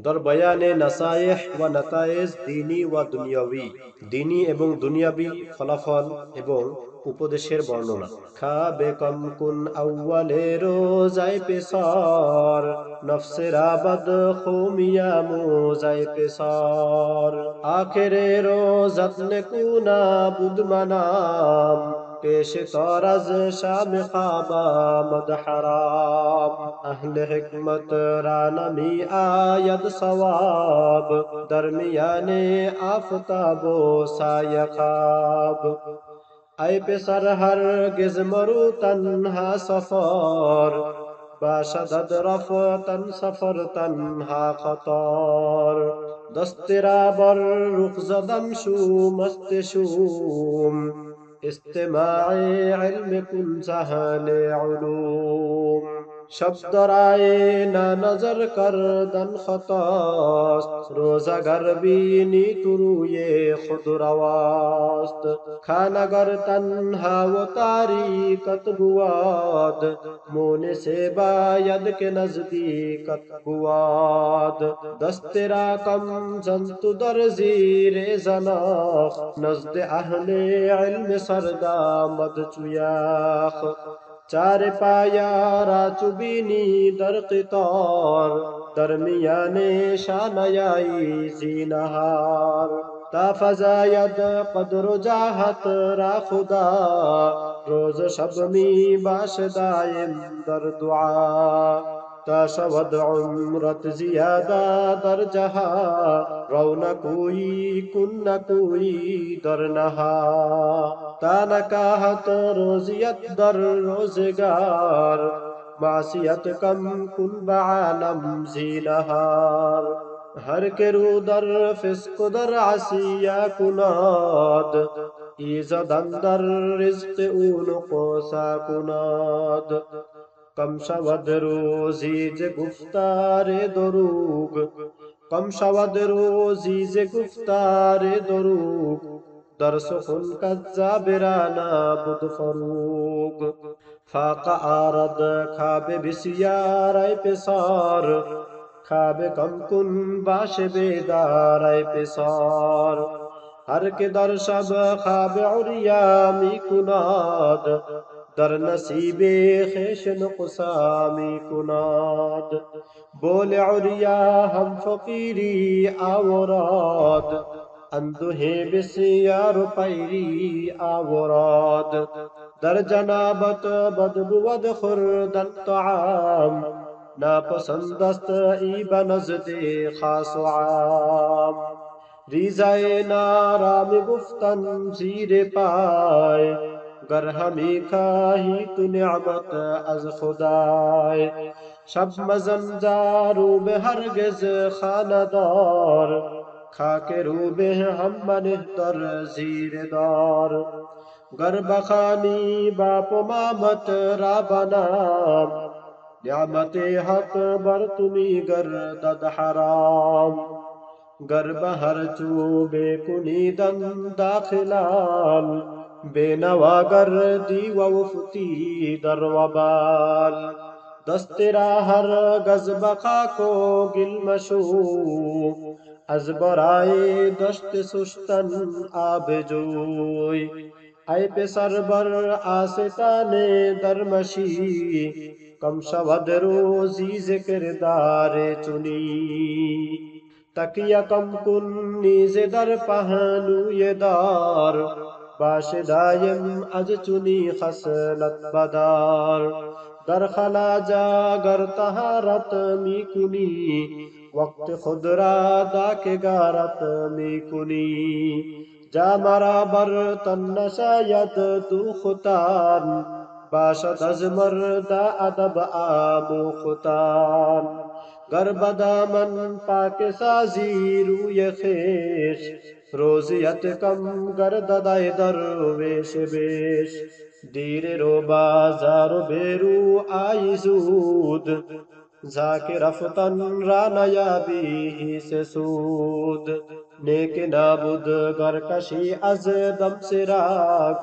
দর বয়ানে নাসায়েহ ওয়া নাতায়েজ দীনী ওয়া দুনিয়াবী, দীনী এবং দুনিয়াবী ফলাফল এবং উপদেশের বর্ণনা। খাবে কম কুন আউয়ালে রোজায় পেসার, নফসের আবাদ খুমিয়া মোজায় পেসার। আখেরে রোজত নে কুনা বুদ মানাম, پیش تارز شام خامامد حرام. اہل حکمت رانمی آید ثواب، درمیان آفتاب و سایه خواب. ای پسر هرگز مرو تنها سفر، باشد رفتن سفر تنها خطر. دست را بر رخ زدم شو مست شوم، استماع علم کن سهل علوم. شب درائے نہ نظر کردن خطاست، روزگر بینی تو روی خود رواست. خانگر تنها و تاریکت بواد، مون سے باید کے نزدیکت بواد. دست را کم زن تو در زیر زناخ، نزد اهل علم سردامد چویاخ. چار پایا را چوبینی در قطار، درمیان شانیائی زینهار. تا فزاید قدر و جاحت را خدا، روز شب می باش دائم در دعا. تا شود عمرت زیادہ در جہا، رو نہ کوئی کن نہ کوئی در نہا. تا نکاحت روزیت در روزگار، معصیت کم کن بعالم زینہار. ہر کے رو در فسق در عصیہ کناد، ایزدن در رزق او نقصا کناد. کم شود روزی ز گفتار دروغ، کم شود روزی ز گفتار دروغ. در سخن کذاب را نبود فروغ. فاق آرد خواب بسیار ای پسر، خواب کم کن باش بیدار ای پسر. هر که در شب خواب عریا می کند، در نصیب خویش نقصا می کند. بول عریا هم فقیری آورد، اندوه بسیار پیری آورد. در جنابت بد بود خوردن طعام، ناپسند است ای به نزد خاص و عام. ریزه نارام گفتن زیر پای، گر همی خواهی تو نعمت از خدای. شب مزن زارو به هرگز خاندار، خاک رو به هم منه در زیر دار. گر بخانی باپ و مامت را بنام، نعمت حق بر تو می گردد حرام. گر به هر چوبه کنیدن داخلال، بینوا گردی و افتی در وبال. دست را هرگز به خاک و گل مشو، از برای دشت سستن آب جوی. ای پسر بر آستان در مشی، کم شود روزی ز کردار چنی. تکیه کم کن نیز در پهلوی دار، باش دایم از چنی خصلت بدار. در خلا جا گر طهارت می کنی، وقت خود را داک گارت می کنی. جا مرا بر تن نشاید تو ختان، باشد از مرد ادب آموختان. گر بدامن پاک سازی روی خیش، روزیت کم گردد درویش بیش. دیر رو بازار و بیرو آی زود، زاک رفتن را نیابی سے سود. نیک نابود گر کشی از دم سراغ،